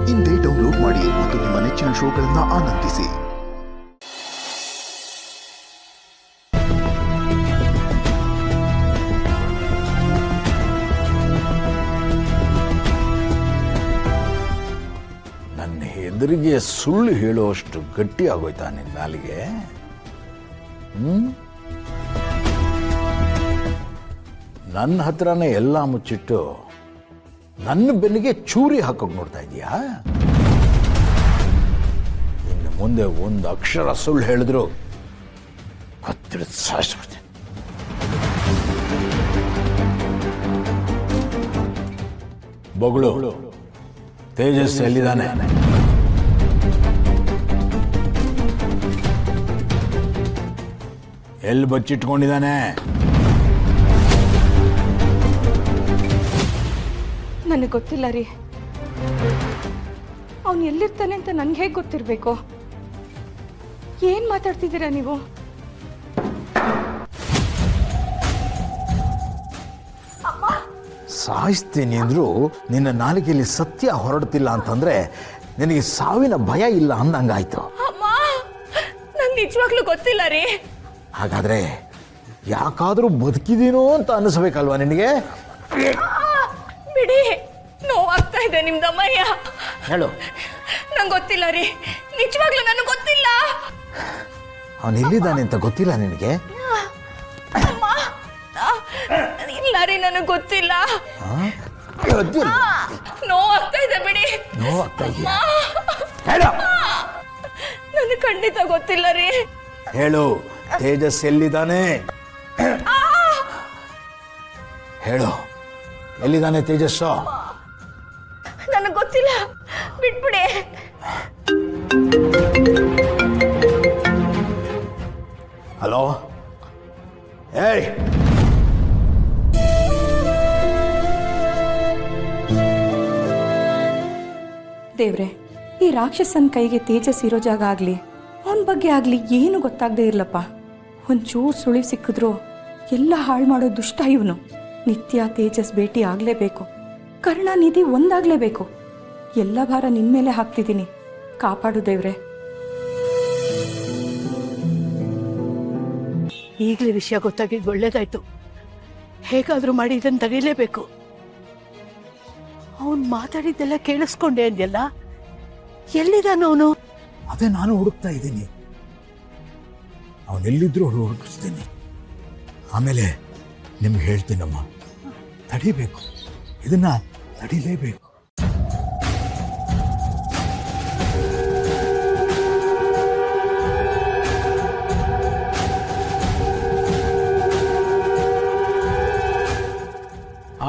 ಇಂದೇ ಡೌನ್ಲೋಡ್ ಮಾಡಿ ಮತ್ತು ನಿಮ್ಮ ನೆಚ್ಚಿನ ಶೋಗಳನ್ನು ಆನಂದಿಸಿ. ನನ್ನ ಎದುರಿಗೆ ಸುಳ್ಳು ಹೇಳುವಷ್ಟು ಗಟ್ಟಿ ಆಗೋಯ್ತಾ ನಿನ್ನ ನಾಲಿಗೆ? ನನ್ನ ಹತ್ರನೇ ಎಲ್ಲ ಮುಚ್ಚಿಟ್ಟು ನನ್ನ ಬೆನ್ನಿಗೆ ಚೂರಿ ಹಾಕೋಕೆ ನೋಡ್ತಾ ಇದೀಯಾ? ಇನ್ನು ಮುಂದೆ ಒಂದು ಅಕ್ಷರ ಸುಳ್ಳು ಹೇಳಿದ್ರು ಕತ್ತಿಡಿದು ಸಾಯಿಸ್ಬಿಡ್ತೀನಿ. ಬೊಗಳು ತೇಜಸ್ ಎಲ್ಲಿದ್ದಾನೆ? ಎಲ್ಲಿ ಬಚ್ಚಿಟ್ಕೊಂಡಿದ್ದಾನೆ? ನನಗೆ ಗೊತ್ತಿಲ್ಲ ರೀ. ಅವನು ಎಲ್ಲಿರ್ತಾನೆ ಅಂತ ನನ್ಗೆ ಹೇಗೆ ಗೊತ್ತಿರಬೇಕು? ಏನ್ ಮಾತಾಡ್ತಿದ್ದೀರಾ ನೀವು? ಸಾಯಿಸ್ತೀನಿ ಅಂದ್ರು ನಿನ್ನ ನಾಲಿಗೆಯಲ್ಲಿ ಸತ್ಯ ಹೊರಡ್ತಿಲ್ಲ ಅಂತಂದ್ರೆ ನಿನಗೆ ಸಾವಿನ ಭಯ ಇಲ್ಲ ಅಂದಂಗಾಯ್ತು. ಅಮ್ಮ, ನಂಗೆ ನಿಜವಾಗ್ಲೂ ಗೊತ್ತಿಲ್ಲ ರೀ. ಹಾಗಾದ್ರೆ ಯಾಕಾದ್ರೂ ಬದುಕಿದೀನೋ ಅಂತ ಅನಿಸ್ಬೇಕಲ್ವಾ ನಿನಗೆ? ಬಿಡಿ, ನೋವಾಗ್ತಾ ಇದೆ ನಿಮ್ದಮ್ಮಯ್ಯ. ಹೇಳು. ನಂಗೆ ಗೊತ್ತಿಲ್ಲ ರೀ, ನಿಜವಾಗ್ಲೂ ನನಗೆ ಗೊತ್ತಿಲ್ಲ. ಅವನು ಎಲ್ಲಿದ್ದಾನೆ ಅಂತ ಗೊತ್ತಿಲ್ಲ ನಿನಗೆ? ಅಮ್ಮ, ಇಲ್ಲ ರೀ, ನನಗೆ ಗೊತ್ತಿಲ್ಲ. ನೋವಾಗ್ತಾ ಇದೆ, ಬಿಡಿ. ನೋವಾಗ್ತಾ ಇದೆಯಾ? ಹೇಳು. ನನಗೆ ಖಂಡಿತ ಗೊತ್ತಿಲ್ಲ ರೀ. ಹೇಳು, ತೇಜಸ್ ಎಲ್ಲಿದ್ದಾನೆ? ಹೇಳು, ಎಲ್ಲಿದ್ದಾನೆ ತೇಜಸ್ಸು? ನನಗೆ ಗೊತ್ತಿಲ್ಲ, ಬಿಟ್ಬಿಡಿ. ಹಲೋ, ಏಯ್, ದೇವ್ರೆ, ಈ ರಾಕ್ಷಸನ್ ಕೈಗೆ ತೇಜಸ್ ಇರೋ ಜಾಗ ಆಗ್ಲಿ, ಅವನ ಬಗ್ಗೆ ಆಗ್ಲಿ ಏನು ಗೊತ್ತಾಗದೆ ಇರ್ಲಪ್ಪ. ಒಂಚೂರು ಸುಳಿವು ಸಿಕ್ಕಿದ್ರು ಎಲ್ಲ ಹಾಳು ಮಾಡೋ ದುಷ್ಟ ಇವನು. ನಿತ್ಯ ತೇಜಸ್ ಭೇಟಿ ಆಗ್ಲೇಬೇಕು, ಕರುಣಾನಿಧಿ ಒಂದಾಗ್ಲೇಬೇಕು. ಎಲ್ಲ ಭಾರ ನಿನ್ ಮೇಲೆ ಹಾಕ್ತಿದ್ದೀನಿ, ಕಾಪಾಡು ದೇವ್ರೆ. ಈಗಲೇ ವಿಷಯ ಗೊತ್ತಾಗಿದ್ದು ಒಳ್ಳೇದಾಯ್ತು. ಹೇಗಾದ್ರೂ ಮಾಡಿ ಇದನ್ನು ತಡೀಲೇಬೇಕು. ಅವನು ಮಾತಾಡಿದ್ದೆಲ್ಲ ಕೇಳಿಸ್ಕೊಂಡೆ ಅಂದ್ಯಲ್ಲ, ಎಲ್ಲಿದ್ದಾನವನು? ಅದೇ ನಾನು ಹುಡುಕ್ತಾ ಇದ್ದೀನಿ. ಅವನೆಲ್ಲಿದ್ರು ಹುಡುಕಿಸ್ತೀನಿ. ಆಮೇಲೆ ನಿಮ್ಗೆ ಹೇಳ್ತೀನಮ್ಮ. ತಡಿಬೇಕು, ಇದನ್ನ ತಡಿಲೇಬೇಕು.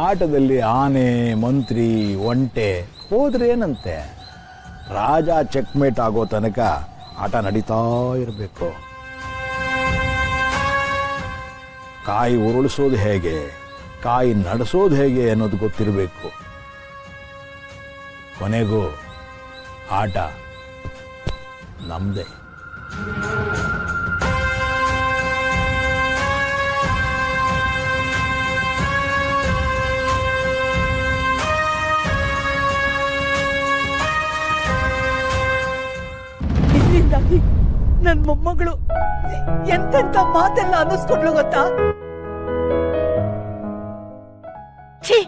ಆಟದಲ್ಲಿ ಆನೆ, ಮಂತ್ರಿ, ಒಂಟೆ ಹೋದ್ರೇನಂತೆ? ರಾಜ ಚೆಕ್ಮೇಟ್ ಆಗೋ ತನಕ ಆಟ ನಡೀತಾ ಇರಬೇಕು. ಕಾಯಿ ಉರುಳಿಸೋದು ಹೇಗೆ, ಕಾಯಿ ನಡೆಸೋದು ಹೇಗೆ ಅನ್ನೋದು ಗೊತ್ತಿರಬೇಕು. ಕೊನೆಗೂ ಆಟ ನಮ್ದೇ. ಇದರಿಂದಾಗಿ ನನ್ನ ಮೊಮ್ಮಗಳು ಎಂತೆಂತ ಮಾತೆಲ್ಲ ಅನ್ನಿಸ್ಕೊಂಡ್ಲು ಗೊತ್ತಾ? ಛೀ,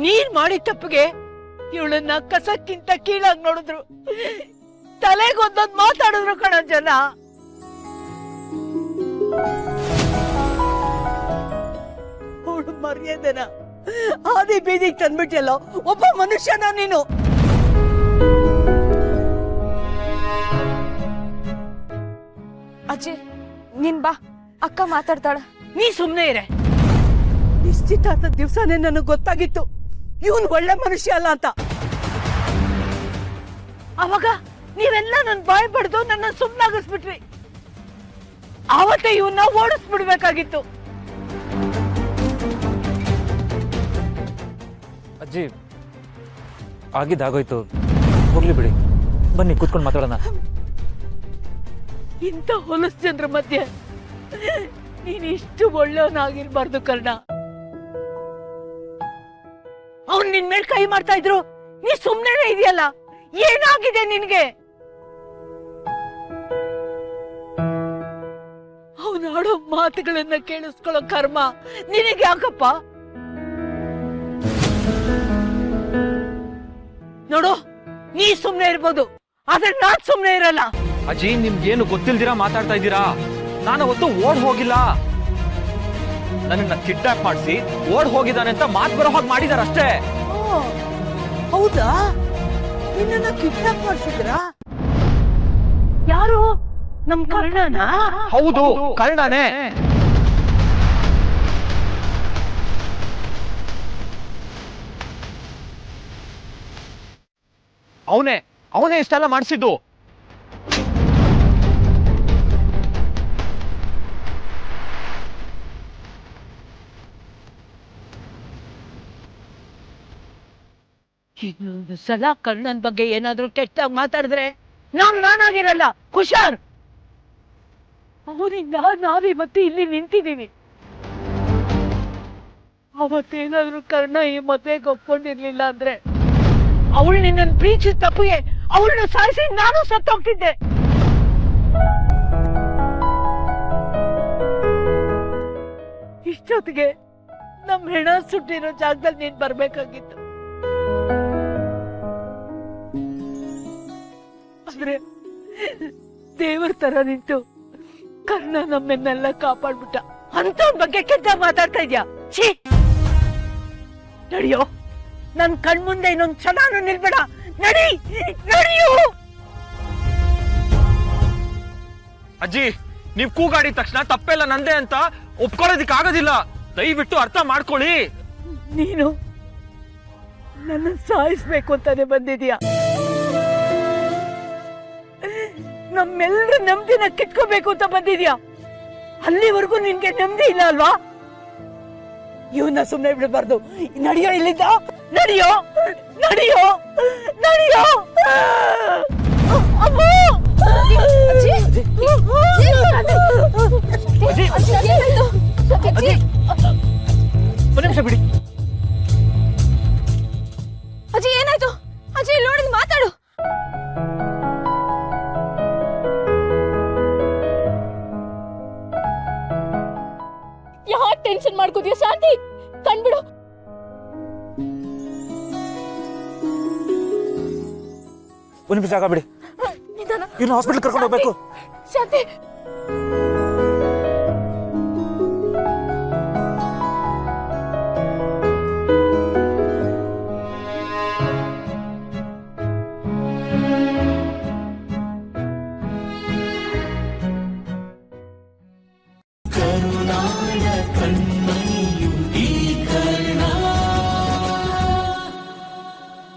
ನೀನ್ ಮಾಡಿದ ತಪ್ಪಿಗೆ ಇವಳನ್ನ ಕಸಕ್ಕಿಂತ ಕೀಳಾಗಿ ನೋಡಿದ್ರು, ತಲೆಗೊಂದೊಂದು ಮಾತಾಡಿದ್ರು ಕಣ ಜನ. ಅವಳು ಮರ್ಯಾದೆನ ಆದಿ ಬೀದಿಗೆ ತಂದ್ಬಿಟ್ಟಿಯಲ್ಲ, ಒಬ್ಬ ಮನುಷ್ಯನ ನೀನು. ಅಜ್ಜಿ, ನೀನ್ ಬಾ, ಅಕ್ಕ ಮಾತಾಡ್ತಾಳ. ನೀ ಸುಮ್ನೆ ಇರೆ. ನಿಶ್ಚಿತಾರ್ಥ ದಿವ್ಸನೇ ನನಗೆ ಗೊತ್ತಾಗಿತ್ತು ಇವನ್ ಒಳ್ಳೆ ಮನುಷ್ಯ ಅಲ್ಲ ಅಂತ. ಅವಾಗ ನೀವೆಲ್ಲ ನನ್ ಬಾಯ್ ಬಡ್ದು ನನ್ನ ಸುಮ್ನಾಗಿಸ್ಬಿಟ್ರಿ. ಆವತ್ತೇ ಇವನ್ನ ಓಡಿಸ್ಬಿಡ್ಬೇಕಾಗಿತ್ತು. ಅಜ್ಜಿ, ಆಗಿದ್ದಾಗೋಯ್ತು, ಹೋಗ್ಲಿ ಬಿಡಿ. ಬನ್ನಿ ಕೂತ್ಕೊಂಡು ಮಾತಾಡೋಣ. ಇಂಥ ಹೊಲಸ್ ಜನರ ಮಧ್ಯೆ ನೀನ್ ಇಷ್ಟು ಒಳ್ಳೆಯವನಾಗಿರ್ಬಾರ್ದು ಕರ್ಣ. ಅವ್ನ್ ನಿನ್ ಮೇಲೆ ಕೈ ಮಾಡ್ತಾ ಇದ್ರು, ನೀ ಸುಮ್ನೆ ಇದೆಯಲ್ಲ. ಏನಾಗಿದೆ ನಿನ್ಗೆ? ಅವನಾಡೋ ಮಾತುಗಳನ್ನ ಕೇಳಿಸ್ಕೊಳ್ಳೋ ಕರ್ಮ ನಿನಗೆ ಯಾಕಪ್ಪ? ನೋಡು, ನೀ ಸುಮ್ನೆ ಇರ್ಬೋದು, ಆದ್ರೆ ನಾನ್ ಸುಮ್ನೆ ಇರಲ್ಲ. ಅಜ್ಜಿ ನಿಮ್ಗೇನು ಗೊತ್ತಿಲ್ದಿರಾ ಮಾತಾಡ್ತಾ ಇದ್ದೀರಾ. ನಾನು ಅವತ್ತು ಓಡ್ ಹೋಗಿಲ್ಲ, ನನ್ನನ್ನ ಕಿಡ್ನಾಪ್ ಮಾಡಿಸಿ ಓಡ್ ಹೋಗಿದ್ದಾನೆ ಅಂತ ಮಾತು ಬರೋ ಹಾಗೆ ಮಾಡಿದಾರೆ ಅಷ್ಟೇ. ಹೌದಾ? ನಿನ್ನ ಕಿಡ್ನಾಪ್ ಮಾಡ್ಸಿದ್ರಾ? ಯಾರು? ನಮ್ ಕರ್ಣನ? ಹೌದು, ಕರ್ಣನೇ. ಅವನೇ ಇಷ್ಟೆಲ್ಲ ಮಾಡಿಸಿದ್ದು. ಇನ್ನೊಂದು ಸಲ ಕರ್ಣನ್ ಬಗ್ಗೆ ಏನಾದ್ರೂ ಕೆಟ್ಟಾಗಿ ಮಾತಾಡಿದ್ರೆ ನಾನಾಗಿರಲ್ಲ, ಹುಷಾರ್. ಅವನಿಂದ ನಾವಿವತ್ತು ಇಲ್ಲಿ ನಿಂತಿದ್ದೀವಿ. ಅವತ್ತೇನಾದ್ರೂ ಕರ್ಣ ಈ ಮದ್ವೆಗೆ ಒಪ್ಕೊಂಡಿರ್ಲಿಲ್ಲ ಅಂದ್ರೆ ಅವಳು ನಿನ್ನನ್ನು ಪ್ರೀತಿಸಿದ ತಪ್ಪಿಗೆ ಅವಳನ್ನು ಸಾಯಿಸಿ ನಾನು ಸತ್ತೋಗ್ತಿದ್ದೆ. ಇಷ್ಟೊತ್ತಿಗೆ ನಮ್ ಹೆಣ ಸುಟ್ಟಿರೋ ಜಾಗದಲ್ಲಿ ನೀನ್ ಬರ್ಬೇಕಾಗಿತ್ತು. ಆದ್ರೆ ದೇವರ ತರ ನಿಂತು ಕರ್ಣ ನಮ್ಮನ್ನೆಲ್ಲ ಕಾಪಾಡ್ಬಿಟ್ಟ. ಅಂತವನ್ ಬಗ್ಗೆ ಕೆಟ್ಟ ಮಾತಾಡ್ತಾ ಇದ್ಯಾ? ಛೀ, ನಡಿಯೋ, ನನ್ ಕಣ್ಮುಂದೆ ಇನ್ನೊಂದ್ ಕ್ಷಣನೂ ನಿಲ್ಬೇಡ. ನಡಿಯೋ. ಅಜ್ಜಿ, ನೀವ್ ಕೂಗಾಡಿದ ತಕ್ಷಣ ತಪ್ಪೆಲ್ಲ ನಂದೇ ಅಂತ ಒಪ್ಕೊಳ್ಳೋದಿಕ್ ಆಗೋದಿಲ್ಲ. ದಯವಿಟ್ಟು ಅರ್ಥ ಮಾಡ್ಕೊಳ್ಳಿ. ನೀನು ನನ್ನ ಸಾಯಿಸ್ಬೇಕು ಅಂತಾನೆ ಬಂದಿದ್ಯಾ? ನಮ್ಮೆಲ್ಲರ ನೆಮ್ಮದಿನ ಕಿತ್ಕೋಬೇಕು ಅಂತ ಬಂದಿದ್ಯಾ? ಅಲ್ಲಿವರೆಗೂ ನಿನ್ಗೆ ನೆಮ್ಮದಿ ಇಲ್ಲ ಅಲ್ವಾ? ಇವನ್ನ ಸುಮ್ಮನೆ ಬಿಡಬಾರ್ದು. ನಡಿಯೋ ಇಲ್ಲಿಂದ, ನಡಿಯೋ. ಅಮ್ಮ! ಒಂದು ನಿಮಿಷ ಬಿಡಿ. ಅಜ್ಜಿ ಏನಾಯ್ತು? ಅಜ್ಜಿ ಇಲ್ಲಿ ನೋಡಿ ಮಾತಾಡು. ಯಾಕೆ ಟೆನ್ಷನ್ ಮಾಡ್ಕೋತೀಯ ಶಾಂತಿ? ಕಣ್ಬಿಡು. ಒಂದು ನಿಮಿಷ ಜಾಗ ಬಿಡಿ, ಇನ್ನು ಹಾಸ್ಪಿಟಲ್ ಕರ್ಕೊಂಡು ಹೋಗ್ಬೇಕು. ಶಾಂತಿ